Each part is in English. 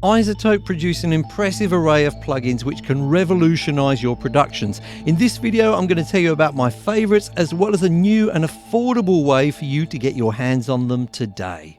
iZotope produce an impressive array of plugins which can revolutionize your productions. In this video, I'm going to tell you about my favorites as well as a new and affordable way for you to get your hands on them today.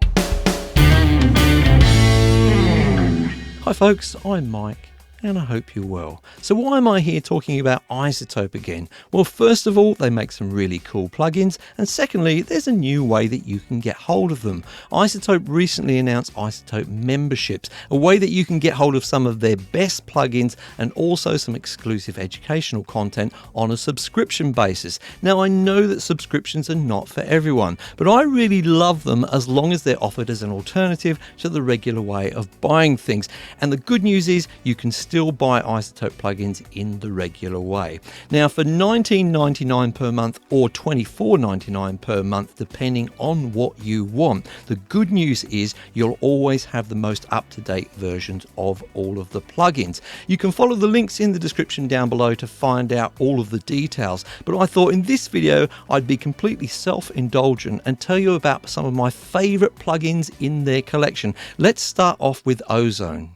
Hi folks, I'm Mike. And I hope you're well. So why am I here talking about iZotope again? Well, first of all, they make some really cool plugins, and secondly, there's a new way that you can get hold of them. iZotope recently announced iZotope memberships, a way that you can get hold of some of their best plugins and also some exclusive educational content on a subscription basis. Now, I know that subscriptions are not for everyone, but I really love them as long as they're offered as an alternative to the regular way of buying things. And the good news is you can still buy iZotope plugins in the regular way. Now, for $19.99 per month or $24.99 per month, depending on what you want, the good news is you'll always have the most up-to-date versions of all of the plugins. You can follow the links in the description down below to find out all of the details, but I thought in this video I'd be completely self-indulgent and tell you about some of my favorite plugins in their collection. Let's start off with Ozone.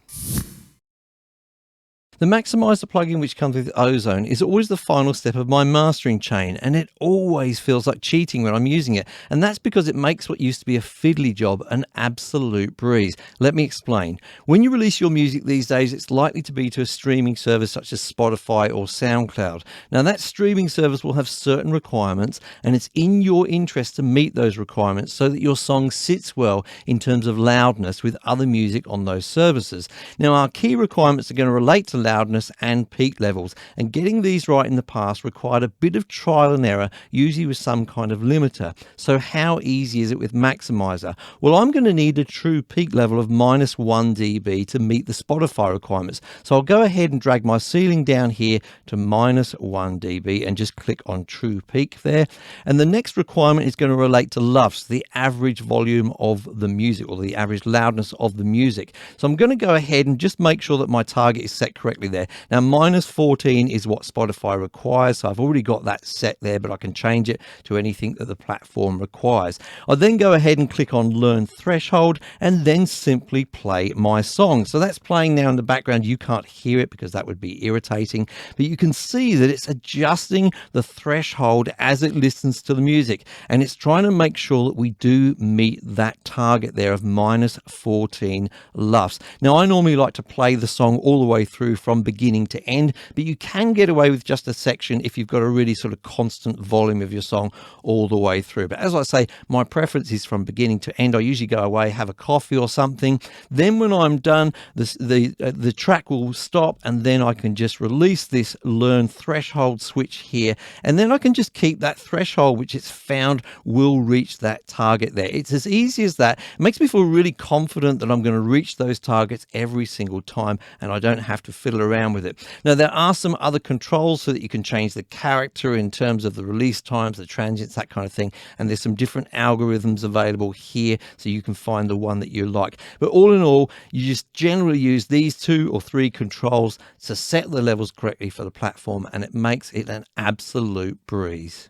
The Maximizer plugin which comes with Ozone is always the final step of my mastering chain, and it always feels like cheating when I'm using it, and that's because it makes what used to be a fiddly job an absolute breeze. Let me explain. When you release your music these days, it's likely to be to a streaming service such as Spotify or SoundCloud. Now, that streaming service will have certain requirements, and it's in your interest to meet those requirements so that your song sits well in terms of loudness with other music on those services. Now, our key requirements are going to relate to loudness and peak levels, and getting these right in the past required a bit of trial and error, usually with some kind of limiter. So how easy is it with Maximizer? Well, I'm going to need a true peak level of -1 dB to meet the Spotify requirements. So I'll go ahead and drag my ceiling down here to -1 dB and just click on true peak there. And the next requirement is going to relate to LUFS, the average volume of the music, or the average loudness of the music. So I'm going to go ahead and just make sure that my target is set correctly there. Now, -14 is what Spotify requires, so I've already got that set there, but I can change it to anything that the platform requires. I'll then go ahead and click on Learn Threshold and then simply play my song. So that's playing now in the background. You can't hear it because that would be irritating, but you can see that it's adjusting the threshold as it listens to the music, and it's trying to make sure that we do meet that target there of -14 LUFS. Now, I normally like to play the song all the way through from beginning to end, but you can get away with just a section if you've got a really sort of constant volume of your song all the way through. But as I say, my preference is from beginning to end. I usually go away, have a coffee or something. Then when I'm done, the track will stop, and then I can just release this Learn Threshold switch here, and then I can just keep that threshold which it's found will reach that target there. It's as easy as that. It makes me feel really confident that I'm going to reach those targets every single time, and I don't have to fiddle around with it. Now, there are some other controls so that you can change the character in terms of the release times, the transients, that kind of thing, and there's some different algorithms available here so you can find the one that you like. But all in all, you just generally use these 2 or 3 controls to set the levels correctly for the platform, and it makes it an absolute breeze.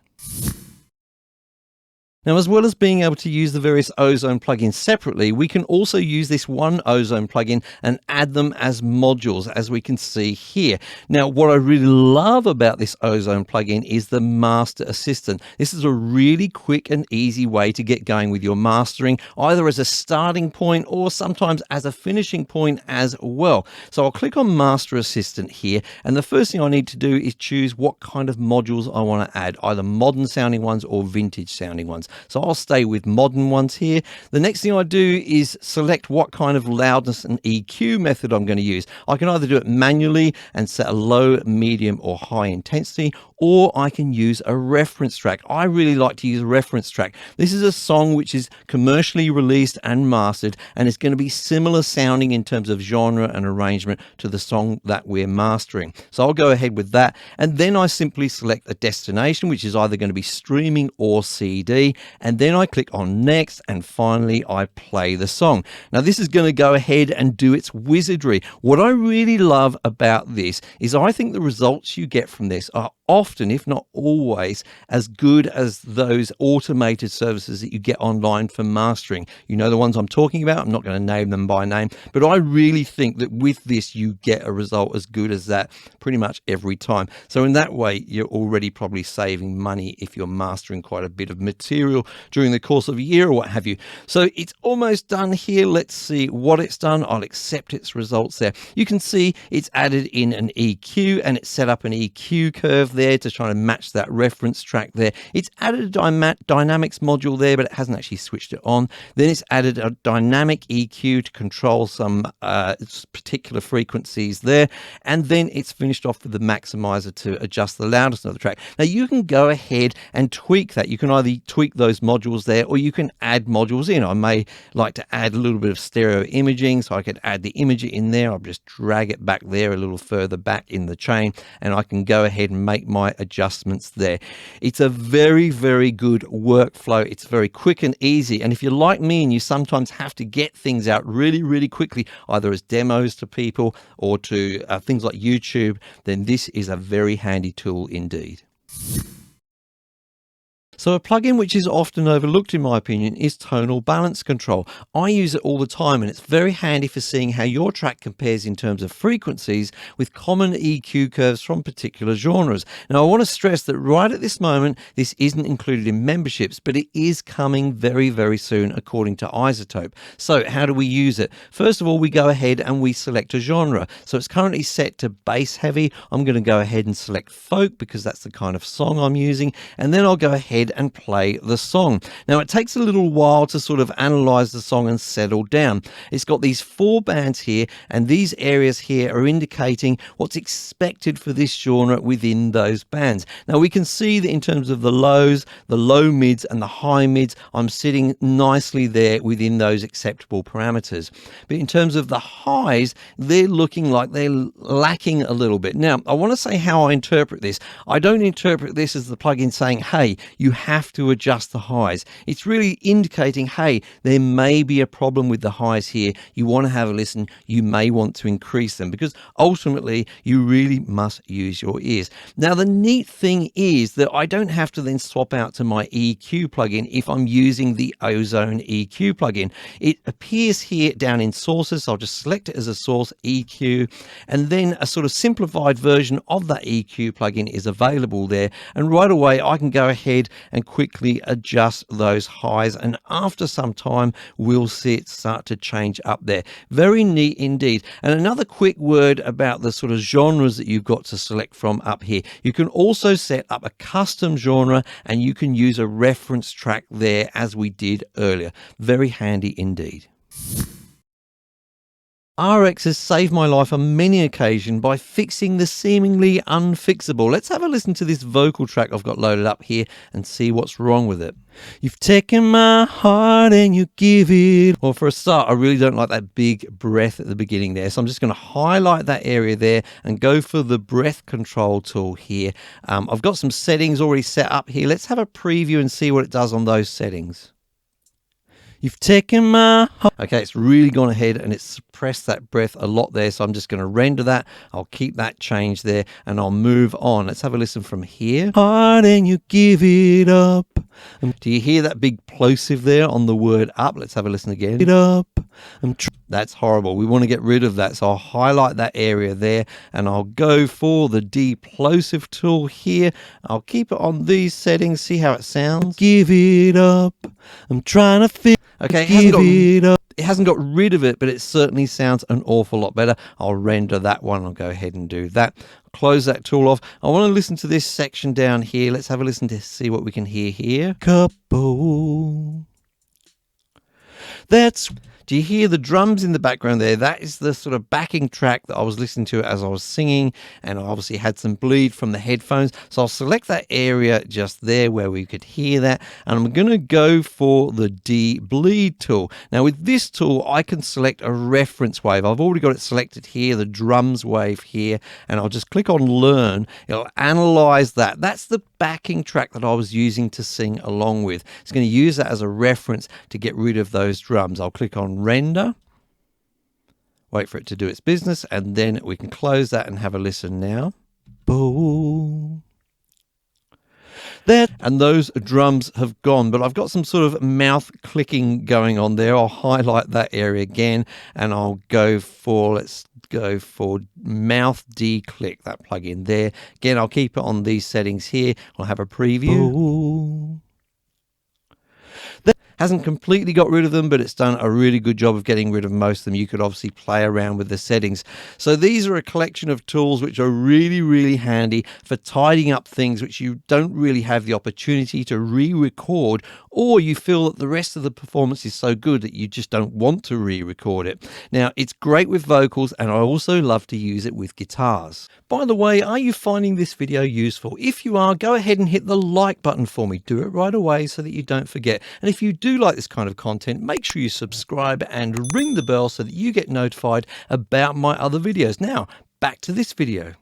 Now, as well as being able to use the various Ozone plugins separately, we can also use this one Ozone plugin and add them as modules, as we can see here. Now, what I really love about this Ozone plugin is the Master Assistant. This is a really quick and easy way to get going with your mastering, either as a starting point or sometimes as a finishing point as well. So I'll click on Master Assistant here, and the first thing I need to do is choose what kind of modules I want to add, either modern sounding ones or vintage sounding ones. So I'll stay with modern ones here. The next thing I do is select what kind of loudness and EQ method I'm going to use. I can either do it manually and set a low, medium or high intensity, or I can use a reference track. I really like to use a reference track. This is a song which is commercially released and mastered, and it's going to be similar sounding in terms of genre and arrangement to the song that we're mastering. So I'll go ahead with that, and then I simply select a destination, which is either going to be streaming or CD, and then I click on next, and finally I play the song. Now, this is going to go ahead and do its wizardry. What I really love about this is I think the results you get from this are often, if not always, as good as those automated services that you get online for mastering. You know the ones I'm talking about. I'm not going to name them by name, but I really think that with this, you get a result as good as that pretty much every time. So in that way, you're already probably saving money if you're mastering quite a bit of material during the course of a year or what have you. So it's almost done here. Let's see what it's done. I'll accept its results there. You can see it's added in an EQ and it's set up an EQ curve there to try to match that reference track there. It's added a dynamics module there, but it hasn't actually switched it on. Then it's added a dynamic EQ to control some particular frequencies there. And then it's finished off with the maximizer to adjust the loudness of the track. Now you can go ahead and tweak that. You can either tweak those modules there or you can add modules in. I may like to add a little bit of stereo imaging, so I could add the imager in there. I'll just drag it back there a little further back in the chain and I can go ahead and make my adjustments there. It's a very, very good workflow. It's very quick and easy. And if you're like me and you sometimes have to get things out really, really quickly, either as demos to people or to things like YouTube, then this is a very handy tool indeed. So a plugin which is often overlooked in my opinion is tonal balance control. I use it all the time and it's very handy for seeing how your track compares in terms of frequencies with common EQ curves from particular genres. Now I want to stress that right at this moment this isn't included in memberships, but it is coming very, very soon according to iZotope. So how do we use it? First of all, we go ahead and we select a genre. So it's currently set to bass heavy. I'm going to go ahead and select folk because that's the kind of song I'm using, and then I'll go ahead and play the song. Now it takes a little while to sort of analyze the song and settle down. It's got these 4 bands here and these areas here are indicating what's expected for this genre within those bands. Now we can see that in terms of the lows, the low mids and the high mids, I'm sitting nicely there within those acceptable parameters. But in terms of the highs, they're looking like they're lacking a little bit. Now I want to say how I interpret this. I don't interpret this as the plugin saying, hey, you have to adjust the highs. It's really indicating, hey, there may be a problem with the highs here. You want to have a listen. You may want to increase them because ultimately you really must use your ears. Now, the neat thing is that I don't have to then swap out to my EQ plugin if I'm using the Ozone EQ plugin. It appears here down in sources. I'll just select it as a source, EQ, and then a sort of simplified version of that EQ plugin is available there. And right away, I can go ahead and quickly adjust those highs, and after some time we'll see it start to change up there. Very neat indeed. And another quick word about the sort of genres that you've got to select from up here. You can also set up a custom genre and you can use a reference track there as we did earlier. Very handy indeed. RX has saved my life on many occasions by fixing the seemingly unfixable. Let's have a listen to this vocal track I've got loaded up here and see what's wrong with it. You've taken my heart and you give it. Well, for a start, I really don't like that big breath at the beginning there. So I'm just going to highlight that area there and go for the breath control tool here. I've got some settings already set up here. Let's have a preview and see what it does on those settings. You've taken my heart. Okay, it's really gone ahead and it's suppressed that breath a lot there. So I'm just going to render that. I'll keep that change there and I'll move on. Let's have a listen from here. Heart and you give it up. Do you hear that big plosive there on the word up? Let's have a listen again. It up. That's horrible. We want to get rid of that. So I'll highlight that area there and I'll go for the deplosive tool here. I'll keep it on these settings. See how it sounds. Give it up. I'm trying to feel. Okay, it hasn't got rid of it, but it certainly sounds an awful lot better. I'll render that one. I'll go ahead and do that. Close that tool off. I want to listen to this section down here. Let's have a listen to see what we can hear here. Couple. Do you hear the drums in the background there? That is the sort of backing track that I was listening to as I was singing, and I obviously had some bleed from the headphones. So I'll select that area just there where we could hear that, and I'm going to go for the de-bleed tool. Now with this tool, I can select a reference wave. I've already got it selected here, the drums wave here, and I'll just click on learn. It'll analyze that. That's the backing track that I was using to sing along with. It's going to use that as a reference to get rid of those drums. I'll click on render, wait for it to do its business, and then we can close that and have a listen now. Boom. there, and those drums have gone, but I've got some sort of mouth clicking going on there. I'll highlight that area again, and I'll go for, let's go for mouth D-click, that plugin there. Again, I'll keep it on these settings here. I'll have a preview. That hasn't completely got rid of them, but it's done a really good job of getting rid of most of them. You could obviously play around with the settings. So these are a collection of tools which are really, really handy for tidying up things which you don't really have the opportunity to re-record, or you feel that the rest of the performance is so good that you just don't want to re-record it. Now, it's great with vocals, and I also love to use it with guitars. By the way, are you finding this video useful? If you are, go ahead and hit the like button for me. Do it right away so that you don't forget. And if you do like this kind of content, make sure you subscribe and ring the bell so that you get notified about my other videos. Now, back to this video.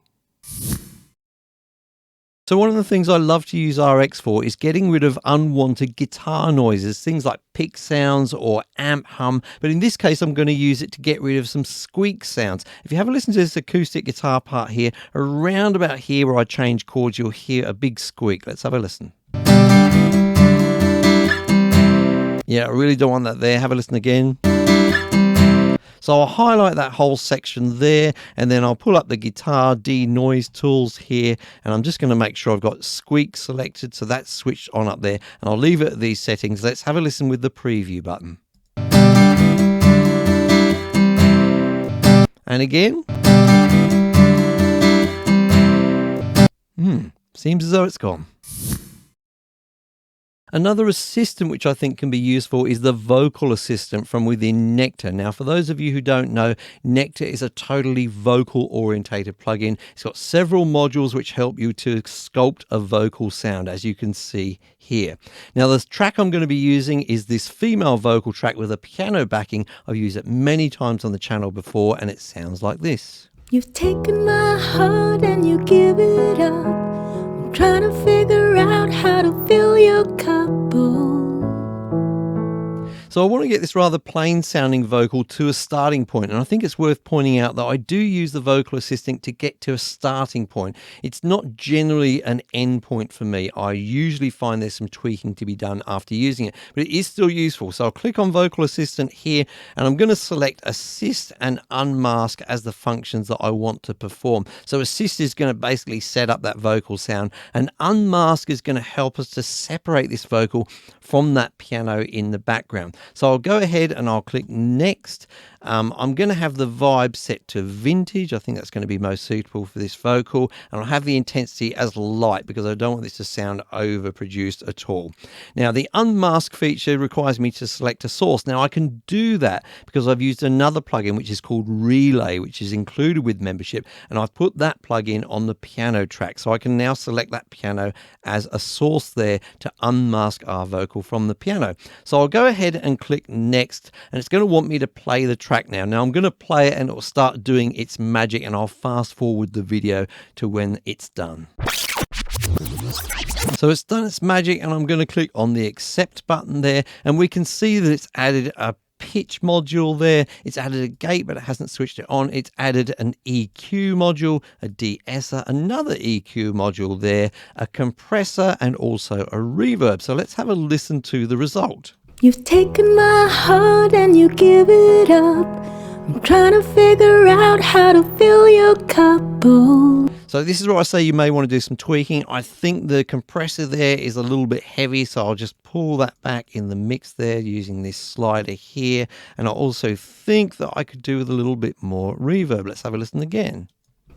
So one of the things I love to use RX for is getting rid of unwanted guitar noises, things like pick sounds or amp hum. But in this case, I'm going to use it to get rid of some squeak sounds. If you have a listen to this acoustic guitar part here, around about here where I change chords, you'll hear a big squeak. Let's have a listen. Yeah, I really don't want that there. Have a listen again. So I'll highlight that whole section there, and then I'll pull up the guitar denoise tools here, and I'm just going to make sure I've got squeak selected, so that's switched on up there, and I'll leave it at these settings. Let's have a listen with the preview button. And again. Seems as though it's gone. Another assistant which I think can be useful is the vocal assistant from within Nectar. Now, for those of you who don't know, Nectar is a totally vocal orientated plugin. It's got several modules which help you to sculpt a vocal sound, as you can see here. Now, the track I'm going to be using is this female vocal track with a piano backing. I've used it many times on the channel before, and it sounds like this. You've taken my heart and you give it up. Trying to figure out how to fill your cup. So I want to get this rather plain sounding vocal to a starting point, and I think it's worth pointing out that I do use the vocal assistant to get to a starting point. It's not generally an end point for me. I usually find there's some tweaking to be done after using it, but it is still useful. So I'll click on vocal assistant here, and I'm going to select assist and unmask as the functions that I want to perform. So assist is going to basically set up that vocal sound, and unmask is going to help us to separate this vocal from that piano in the background. So I'll go ahead and I'll click next. I'm going to have the vibe set to vintage. I think that's going to be most suitable for this vocal. And I'll have the intensity as light because I don't want this to sound overproduced at all. Now, the unmask feature requires me to select a source. Now, I can do that because I've used another plugin which is called Relay, which is included with membership. And I've put that plugin on the piano track. So I can now select that piano as a source there to unmask our vocal from the piano. So I'll go ahead and click next, and it's going to want me to play the track now. Now I'm going to play it and it will start doing its magic, and I'll fast forward the video to when it's done. So it's done its magic, and I'm going to click on the accept button there, and we can see that it's added a pitch module there. It's added a gate, but it hasn't switched it on. It's added an EQ module, a de-esser, another EQ module there, a compressor, and also a reverb. So let's have a listen to the result. You've taken my heart and you give it up. I'm trying to figure out how to fill your cup. So this is where I say you may want to do some tweaking. I think the compressor there is a little bit heavy, so I'll just pull that back in the mix there using this slider here. And I also think that I could do with a little bit more reverb. Let's have a listen again.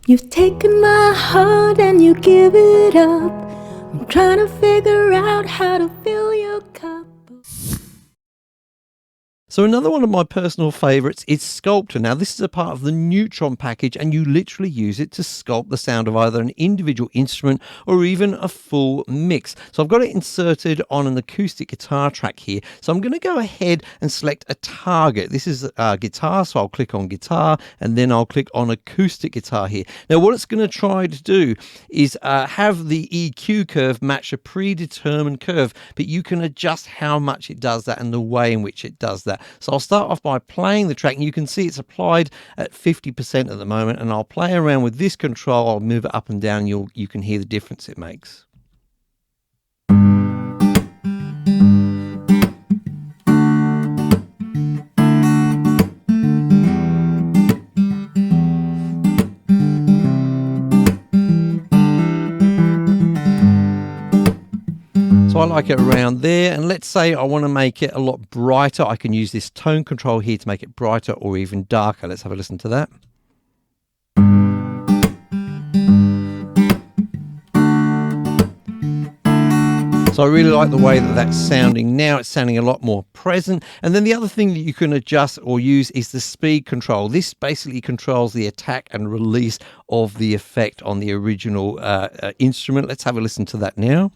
You've taken my heart and you give it up. I'm trying to figure out how to fill your cup. So another one of my personal favorites is Sculptor. Now this is a part of the Neutron package, and you literally use it to sculpt the sound of either an individual instrument or even a full mix. So I've got it inserted on an acoustic guitar track here. So I'm going to go ahead and select a target. This is guitar, so I'll click on guitar, and then I'll click on acoustic guitar here. Now what it's going to try to do is have the EQ curve match a predetermined curve, but you can adjust how much it does that and the way in which it does that. So I'll start off by playing the track, and you can see it's applied at 50% at the moment, and I'll play around with this control. I'll move it up and down. You can hear the difference it makes. So I like it around there, and let's say I want to make it a lot brighter. I can use this tone control here to make it brighter or even darker. Let's have a listen to that. So I really like the way that that's sounding now. It's sounding a lot more present. And then the other thing that you can adjust or use is the speed control. This basically controls the attack and release of the effect on the original instrument. Let's have a listen to that now.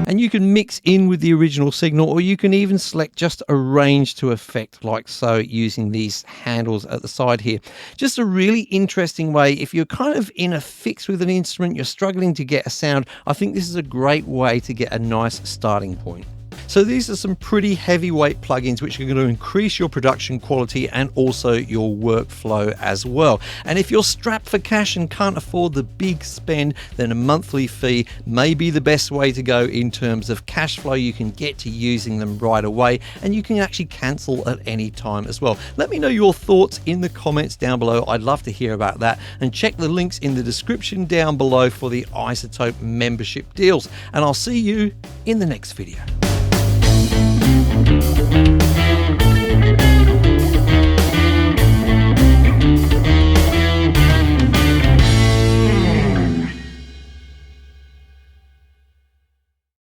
And you can mix in with the original signal, or you can even select just a range to effect like so using these handles at the side here. Just a really interesting way. If you're kind of in a fix with an instrument, you're struggling to get a sound, I think this is a great way to get a nice starting point. So these are some pretty heavyweight plugins which are going to increase your production quality and also your workflow as well. And if you're strapped for cash and can't afford the big spend, then a monthly fee may be the best way to go in terms of cash flow. You can get to using them right away, and you can actually cancel at any time as well. Let me know your thoughts in the comments down below. I'd love to hear about that, and check the links in the description down below for the iZotope membership deals. And I'll see you in the next video.